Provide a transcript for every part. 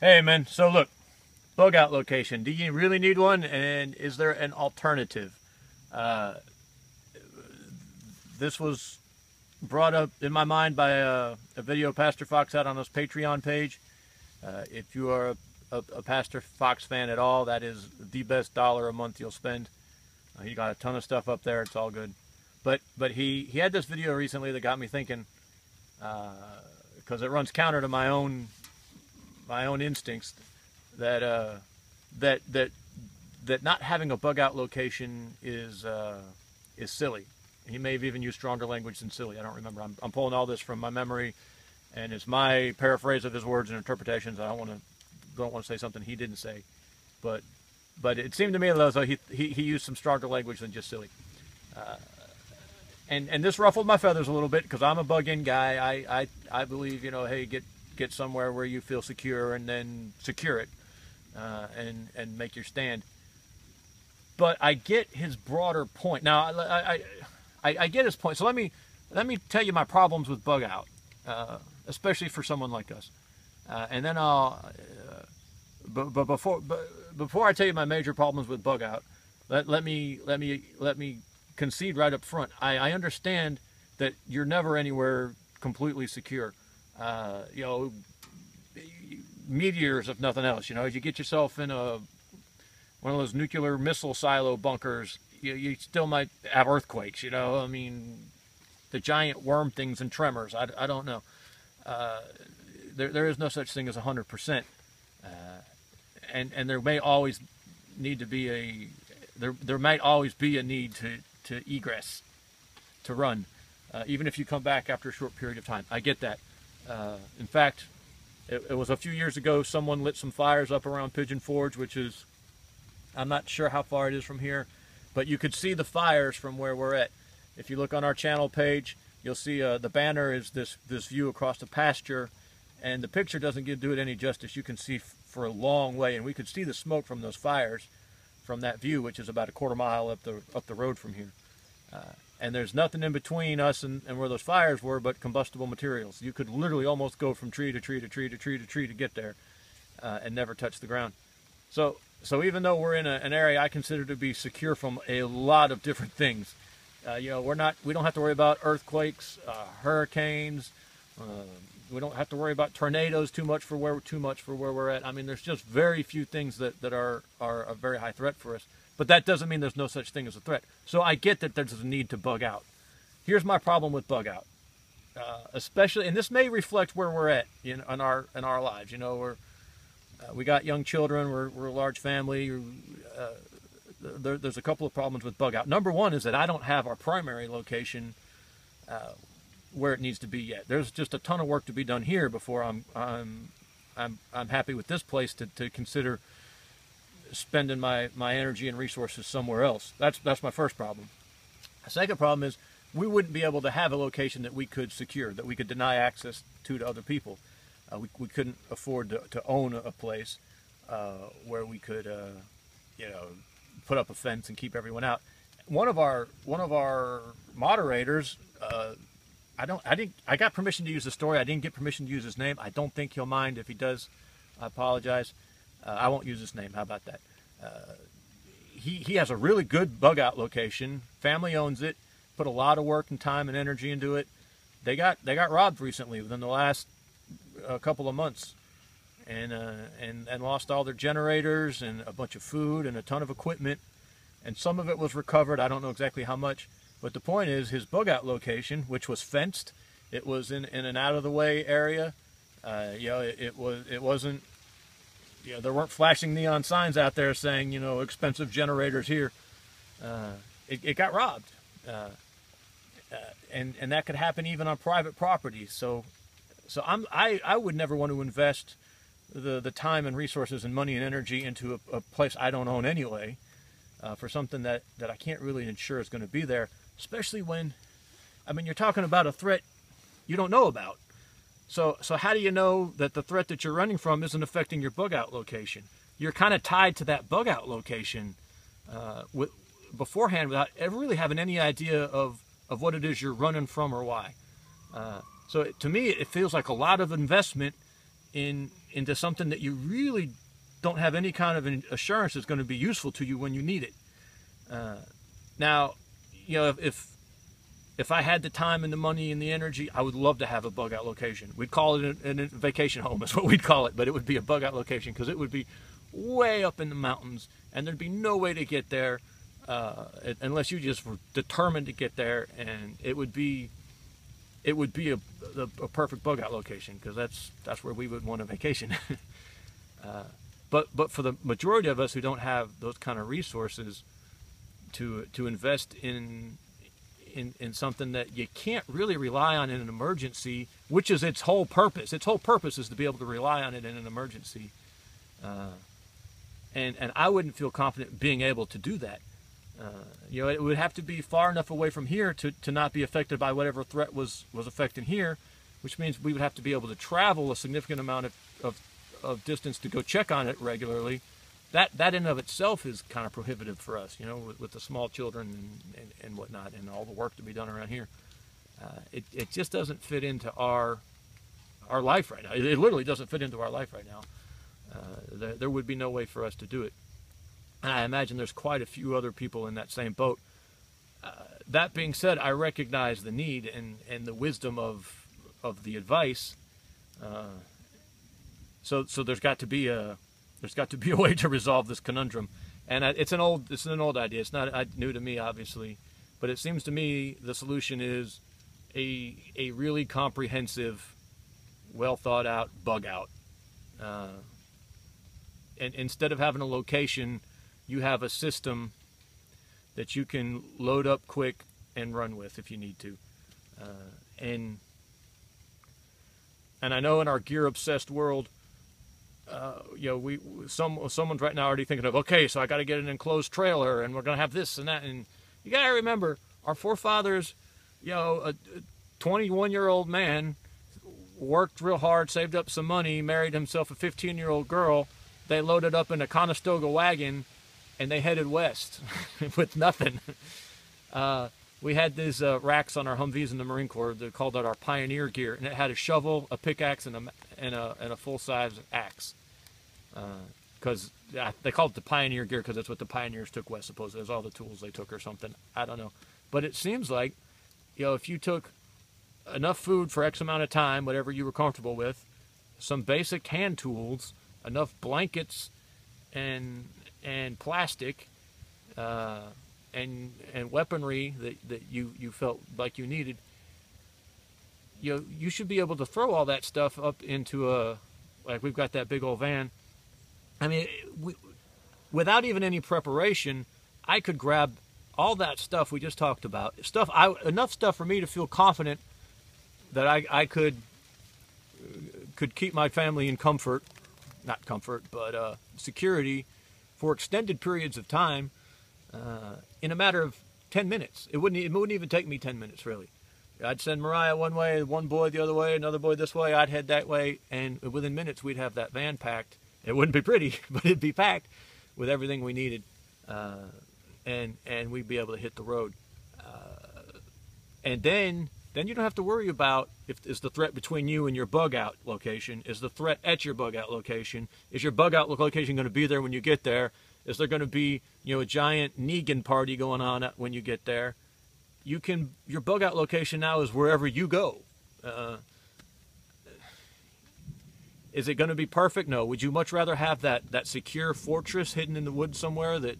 Hey man, so look, bug out location. Do you really need one? And is there an alternative? This was brought up in my mind by a video Pastor Fox had on his Patreon page. If you are a Pastor Fox fan at all, that is the best dollar a month you'll spend. He got a ton of stuff up there. It's all good. But he had this video recently that got me thinking, because it runs counter to my own instincts, that not having a bug out location is silly. He may have even used stronger language than silly. I don't remember. I'm pulling all this from my memory, and it's my paraphrase of his words and interpretations. I don't want to say something he didn't say, but it seemed to me as though he used some stronger language than just silly. And this ruffled my feathers a little bit, because I'm a bug-in guy. I believe, hey, get somewhere where you feel secure, and then secure it, and make your stand. But I get his broader point. Now, I get his point. So let me tell you my problems with bug out, especially for someone like us, and then but before I tell you my major problems with bug out, let me concede right up front. I understand that you're never anywhere completely secure. Meteors, if nothing else. If you get yourself in one of those nuclear missile silo bunkers, you still might have earthquakes. I mean, the giant worm things and tremors. I don't know. There is no such thing as 100%, and there may always need to be there might always be a need to egress, to run, even if you come back after a short period of time. I get that. In fact, it was a few years ago, someone lit some fires up around Pigeon Forge, which is, I'm not sure how far it is from here, but you could see the fires from where we're at. If you look on our channel page, you'll see the banner is this view across the pasture, and the picture doesn't do it any justice. You can see for a long way, and we could see the smoke from those fires from that view, which is about a quarter mile up the road from here. And there's nothing in between us and where those fires were but combustible materials. You could literally almost go from tree to tree to tree to tree to tree to get there, and never touch the ground. So even though we're in an area I consider to be secure from a lot of different things, we don't have to worry about earthquakes, hurricanes. We don't have to worry about tornadoes too much for where we're at. I mean, there's just very few things that are a very high threat for us. But that doesn't mean there's no such thing as a threat. So I get that there's a need to bug out. Here's my problem with bug out, especially, and this may reflect where we're at in our lives. We got young children. We're a large family. There's a couple of problems with bug out. Number one is that I don't have our primary location where it needs to be yet. There's just a ton of work to be done here before I'm happy with this place to consider spending my energy and resources somewhere else. That's my first problem. The second problem is we wouldn't be able to have a location that we could secure, that we could deny access to other people. We couldn't afford to own a place where we could put up a fence and keep everyone out. One of our moderators, I got permission to use the story. I didn't get permission to use his name. I don't think he'll mind. If he does, I apologize. I won't use his name. How about that? He has a really good bug out location. Family owns it. Put a lot of work and time and energy into it. They got robbed recently within the last couple of months, and lost all their generators and a bunch of food and a ton of equipment. And some of it was recovered. I don't know exactly how much. But the point is, his bug out location, which was fenced, it was in an out of the way area. It wasn't. There weren't flashing neon signs out there saying, expensive generators here. It got robbed, and that could happen even on private property. So I would never want to invest the time and resources and money and energy into a place I don't own anyway, for something that I can't really ensure is going to be there. Especially when, you're talking about a threat you don't know about. So how do you know that the threat that you're running from isn't affecting your bug out location? You're kind of tied to that bug out location beforehand without ever really having any idea of what it is you're running from or why. So to me, it feels like a lot of investment in into something that you really don't have any kind of an assurance is going to be useful to you when you need it. Now, you know, if I had the time and the money and the energy, I would love to have a bug out location. We'd call it a vacation home is what we'd call it, but it would be a bug out location because it would be way up in the mountains and there'd be no way to get there unless you just were determined to get there, and it would be a perfect bug out location because that's where we would want a vacation. But for the majority of us who don't have those kind of resources to invest in something that you can't really rely on in an emergency, which is its whole purpose. Its whole purpose is to be able to rely on it in an emergency. And I wouldn't feel confident being able to do that. You know, it would have to be far enough away from here to not be affected by whatever threat was affecting here, which means we would have to be able to travel a significant amount of distance to go check on it regularly. That in of itself is kind of prohibitive for us, you know, with the small children and whatnot, and all the work to be done around here. It just doesn't fit into our life right now. It literally doesn't fit into our life right now. There would be no way for us to do it. And I imagine there's quite a few other people in that same boat. That being said, I recognize the need and the wisdom of the advice. So there's got to be a way to resolve this conundrum, and it's an old idea. It's not new to me, obviously, but it seems to me the solution is a really comprehensive, well thought out bug out. And instead of having a location, you have a system that you can load up quick and run with if you need to. And I know in our gear obsessed world, you know, someone's right now already thinking of, okay, so I got to get an enclosed trailer, and we're going to have this and that. And you got to remember, our forefathers, you know, a 21-year-old man worked real hard, saved up some money, married himself a 15-year-old girl. They loaded up in a Conestoga wagon, and they headed west with nothing. We had these racks on our Humvees in the Marine Corps. They called that our pioneer gear, and it had a shovel, a pickaxe, and a full-size axe. Because they called it the pioneer gear because that's what the pioneers took west. Supposedly, it was all the tools they took or something. I don't know, but it seems like, you know, if you took enough food for X amount of time, whatever you were comfortable with, some basic hand tools, enough blankets, and plastic. And weaponry that you felt like you needed, you should be able to throw all that stuff up into like we've got that big old van. I mean, without even any preparation, I could grab all that stuff we just talked about. Enough stuff for me to feel confident that I could keep my family in comfort, not comfort, but security for extended periods of time. In a matter of 10 minutes. It wouldn't even take me 10 minutes, really. I'd send Mariah one way, one boy the other way, another boy this way, I'd head that way, and within minutes we'd have that van packed. It wouldn't be pretty, but it'd be packed with everything we needed, and we'd be able to hit the road. And then you don't have to worry about is the threat between you and your bug out location, is the threat at your bug out location, is your bug out location going to be there when you get there? Is there going to be, you know, a giant Negan party going on when you get there? Your bug out location now is wherever you go. Is it going to be perfect? No. Would you much rather have that secure fortress hidden in the woods somewhere that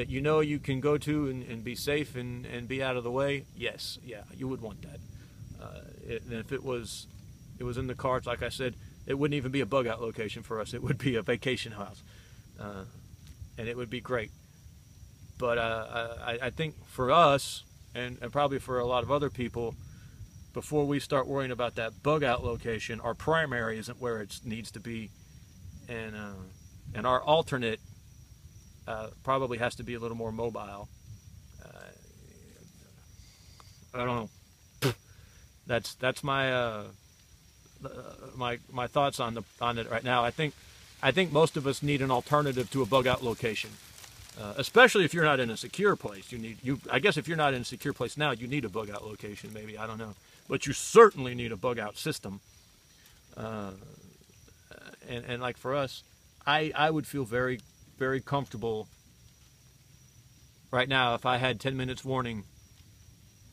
you know you can go to and be safe and be out of the way? Yes. Yeah, you would want that. And if it was in the cards, like I said, it wouldn't even be a bug out location for us. It would be a vacation house. And it would be great. But I think for us, and probably for a lot of other people, before we start worrying about that bug out location, our primary isn't where it needs to be, and our alternate probably has to be a little more mobile. I don't know. That's my my thoughts on it right now. I think most of us need an alternative to a bug out location, especially if you're not in a secure place. I guess if you're not in a secure place now, you need a bug out location. Maybe, I don't know, but you certainly need a bug out system. and like for us, I would feel very, very comfortable right now if I had 10 minutes warning.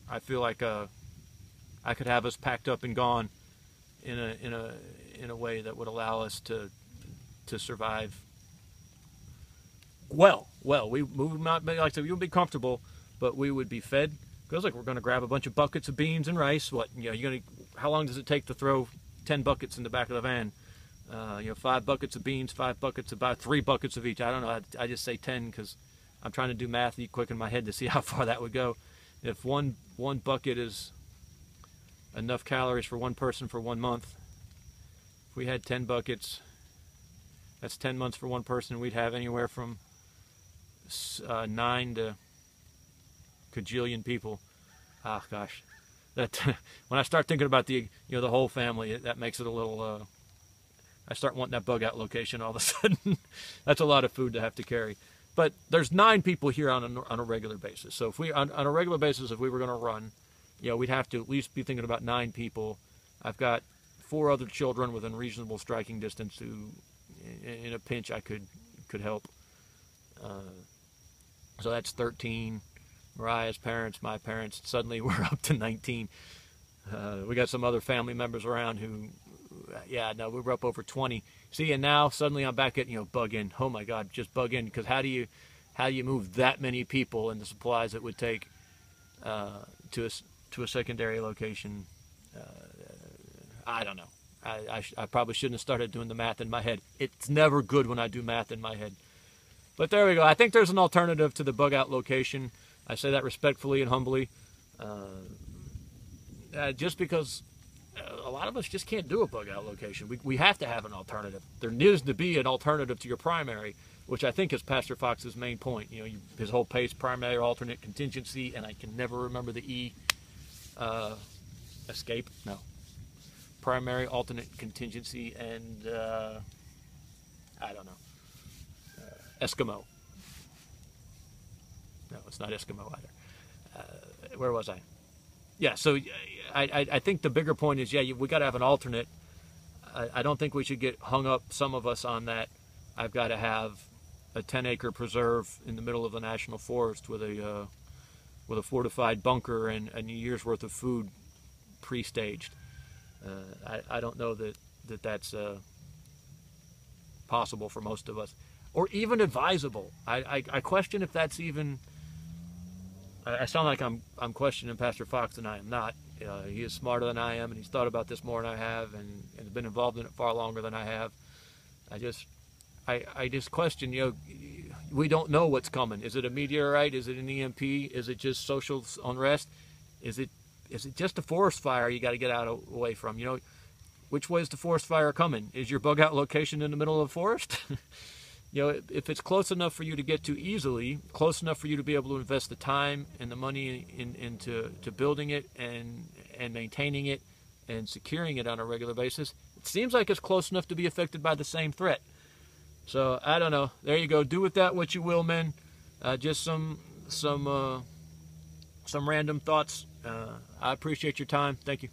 I feel like I could have us packed up and gone in a way that would allow us to survive. Well, we would not be, like I said, we would be comfortable, but we would be fed. Because like we're going to grab a bunch of buckets of beans and rice. What, you know, you're going to, how long does it take to throw 10 buckets in the back of the van? 5 buckets of beans, 5 buckets, about 3 buckets of each. I don't know. I just say 10 because I'm trying to do math quick in my head to see how far that would go. If one bucket is enough calories for one person for 1 month, if we had 10 buckets, that's 10 months for one person. We'd have anywhere from 9 to cajillion people. Ah, gosh, that when I start thinking about the the whole family, that makes it a little. I start wanting that bug out location all of a sudden. That's a lot of food to have to carry. But there's 9 people here on a regular basis. So if we on a regular basis, if we were going to run, we'd have to at least be thinking about 9 people. I've got 4 other children within reasonable striking distance who, in a pinch, I could help. So that's 13. Mariah's parents, my parents. Suddenly we're up to 19. We got some other family members around who, we were up over 20. See, and now suddenly I'm back at bug in. Oh my God, just bug in, because how do you move that many people and the supplies it would take to a secondary location? I don't know. I probably shouldn't have started doing the math in my head. It's never good when I do math in my head. But there we go. I think there's an alternative to the bug out location. I say that respectfully and humbly. Just because a lot of us just can't do a bug out location. We have to have an alternative. There needs to be an alternative to your primary, which I think is Pastor Fox's main point. His whole PACE, primary, alternate, contingency, and I can never remember the E. Escape? No. Primary, alternate, contingency, and I don't know. Eskimo. No, it's not Eskimo either. Where was I? Yeah, so I think the bigger point is, we got to have an alternate. I don't think we should get hung up, some of us, on that. I've got to have a 10-acre preserve in the middle of the national forest with a fortified bunker and a year's worth of food pre-staged. I don't know that that's possible for most of us, or even advisable. I question if that's even. I sound like I'm questioning Pastor Fox, and I am not. He is smarter than I am, and he's thought about this more than I have, and has been involved in it far longer than I have. I just question. We don't know what's coming. Is it a meteorite? Is it an EMP? Is it just social unrest? Is it just a forest fire you got to get away from? Which way is the forest fire coming? Is your bug out location in the middle of the forest? If it's close enough for you to get to easily, close enough for you to be able to invest the time and the money into building it and maintaining it and securing it on a regular basis, it seems like it's close enough to be affected by the same threat. So I don't know. There you go. Do with that what you will, men. Just some random thoughts. I appreciate your time. Thank you.